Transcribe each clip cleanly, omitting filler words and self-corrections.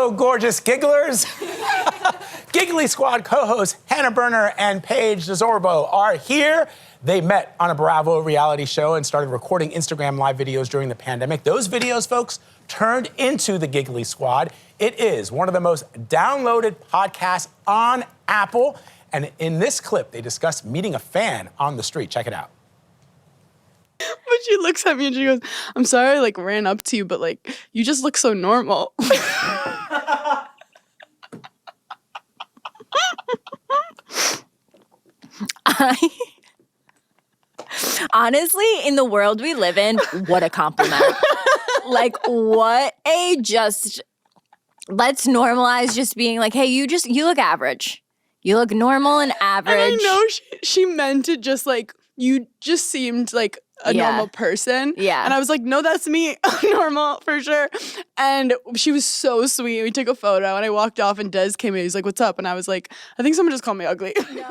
Hello, gorgeous gigglers. Giggly Squad co-hosts Hannah Berner and Paige DeZorbo are here. They met on a Bravo reality show and started recording Instagram live videos during the pandemic. Those videos, folks, turned into the Giggly Squad. It is one of the most downloaded podcasts on Apple. And in this clip, they discuss meeting a fan on the street. Check it out. But she looks at me and she goes, I'm sorry I ran up to you, but you just look so normal. Honestly, in the world we live in, what a compliment. Let's normalize just being hey, you look average. You look normal and average. And I know she meant it just you just seemed like a normal person. Yeah. And I was like, no, that's me, normal for sure. And she was so sweet. We took a photo and I walked off and Des came in. He's like, what's up? And I was like, I think someone just called me ugly. No.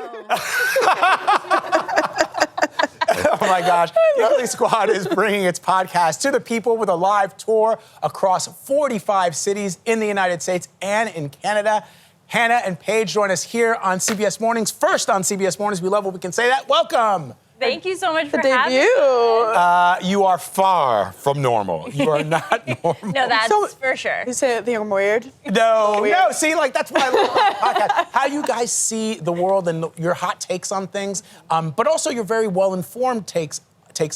Oh my gosh. Giggly Squad is bringing its podcast to the people with a live tour across 45 cities in the United States and in Canada. Hannah and Paige join us here on CBS Mornings. First on CBS Mornings. We love when we can say that. Welcome. Thank you so much for having me. You are far from normal. You are not normal. No, that's for sure. You say I'm weird? No. See, that's what I love about the podcast. How you guys see the world and your hot takes on things, but also your very well-informed takes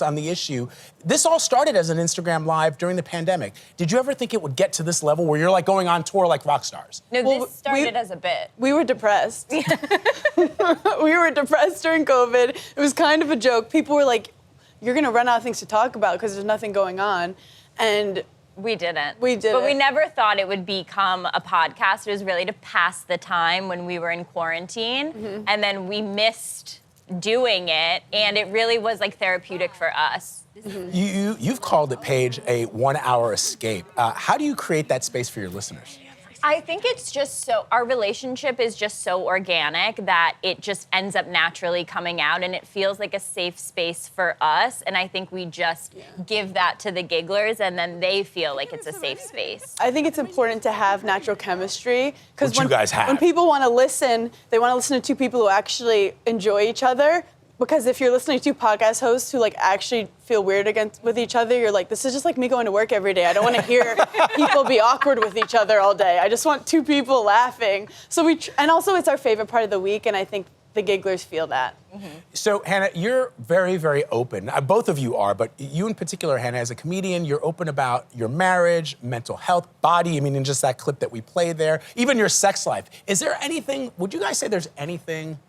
on the issue. This all started as an Instagram Live during the pandemic. Did you ever think it would get to this level where you're going on tour like rock stars? No, this started as a bit. We were depressed. We were depressed during COVID. It was kind of a joke. People were like, you're gonna run out of things to talk about because there's nothing going on. And we didn't. But we never thought it would become a podcast. It was really to pass the time when we were in quarantine. Mm-hmm. And then we missed doing it, and it really was therapeutic for us. Mm-hmm. You've called it, Paige, a 1-hour escape. How do you create that space for your listeners? I think it's just our relationship is just so organic that it just ends up naturally coming out, and it feels like a safe space for us. And I think we just give that to the gigglers, and then they feel like it's a safe space. I think it's important to have natural chemistry because you guys have. When people want to listen, they want to listen to two people who actually enjoy each other. Because if you're listening to two podcast hosts who actually feel weird with each other, you're this is just me going to work every day. I don't want to hear people be awkward with each other all day. I just want two people laughing. So and also it's our favorite part of the week, and I think the gigglers feel that. Mm-hmm. So Hannah, you're very, very open. Both of you are, but you in particular, Hannah, as a comedian, you're open about your marriage, mental health, body. In just that clip that we played there, even your sex life. Is there anything? Would you guys say there's anything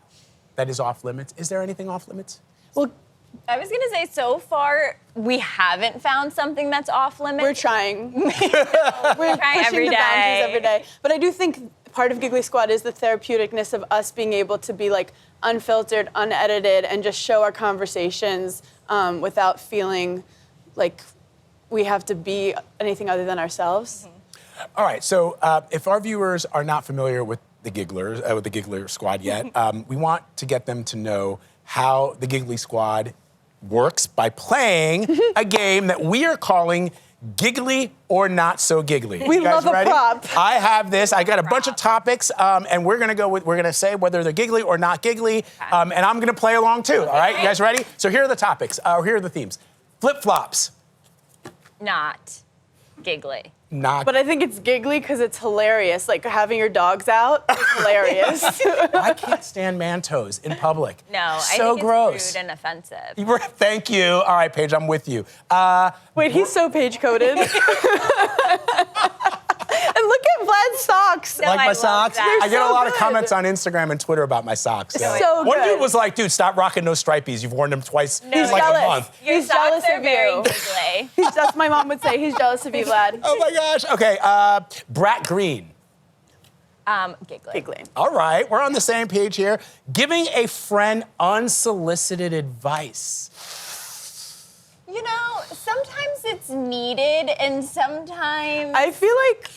that is off limits? Is there anything off limits? Well, I was gonna say, so far, we haven't found something that's off limits. We're trying. We're trying pushing the boundaries every day. But I do think part of Giggly Squad is the therapeuticness of us being able to be unfiltered, unedited, and just show our conversations without feeling like we have to be anything other than ourselves. Mm-hmm. All right, so if our viewers are not familiar with the Gigglers, with the Giggler Squad yet, we want to get them to know how the Giggly Squad works by playing a game that we are calling Giggly or Not So Giggly. We love a prop. I have this. I got a bunch of topics, and we're gonna say whether they're giggly or not giggly, and I'm gonna play along too. All right, you guys ready? So here are the topics. Here are the themes. Flip-flops. Not giggly. Not. But I think it's giggly because it's hilarious. Having your dogs out is hilarious. I can't stand man toes in public. No, so I think gross. It's rude and offensive. Thank you. All right, Paige, I'm with you. Wait, he's so Paige-coded. And look at Vlad's socks. No, like my love socks? that. I get a so lot of good. comments on Instagram and Twitter about my socks. So One good. dude was like, dude, stop rocking those stripies. You've worn them twice in He's like jealous. a month. Your He's socks jealous are of very you. giggly. That's my mom would say. He's jealous of you, Vlad. Oh my gosh. Okay, Brat Green. Giggly. Giggly. All right, we're on the same page here. Giving a friend unsolicited advice. Sometimes it's needed, and sometimes I feel like,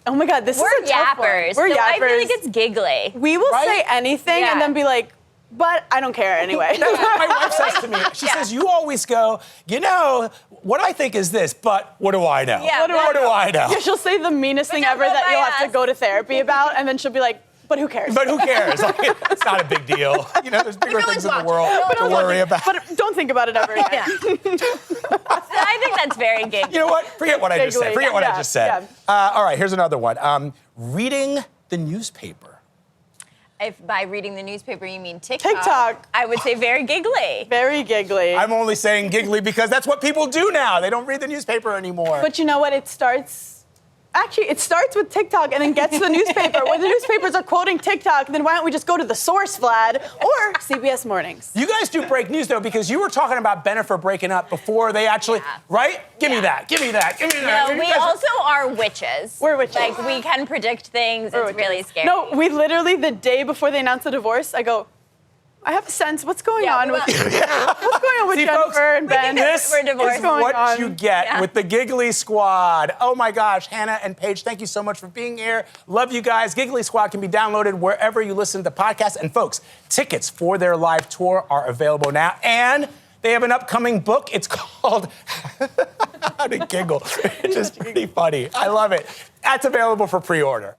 oh my God, this is a tough one. yappers. We're so yappers. I feel like it's giggly. We will Right? say anything Yeah. and then be like, But I don't care anyway. That's what my wife says to me. She says, you always go, you know, what I think is this, but what do I know? Yeah, what do I know? Yeah, she'll say the meanest thing ever that you'll have to go to therapy about, and then she'll be like, but who cares? But who cares? Like, it's not a big deal. You know, there's bigger things in the world to worry about. But don't think about it ever again. Yeah. I think that's very giggly. You know what? Forget what I just said. Forget what I just said. Yeah. All right, here's another one. Reading the newspaper. If by reading the newspaper you mean TikTok, TikTok. I would say very giggly. Very giggly. I'm only saying giggly because that's what people do now. They don't read the newspaper anymore. But you know what? It starts with TikTok and then gets to the newspaper. When the newspapers are quoting TikTok, then why don't we just go to the source, Vlad, or CBS Mornings? You guys do break news, though, because you were talking about Bennifer breaking up before they actually, right? Give me that, give me that, give me that. No, we also are witches. We're witches. Like, we can predict things. It's really scary. No, we literally, the day before they announced the divorce, I go, I have a sense. What's going on with what's going on with See, Jennifer folks, and Ben? This We're divorced. is What's what going on? you get with the Giggly Squad. Oh my gosh, Hannah and Paige, thank you so much for being here. Love you guys. Giggly Squad can be downloaded wherever you listen to podcasts. And folks, tickets for their live tour are available now. And they have an upcoming book. It's called How to Giggle. It's just pretty funny. I love it. That's available for pre-order.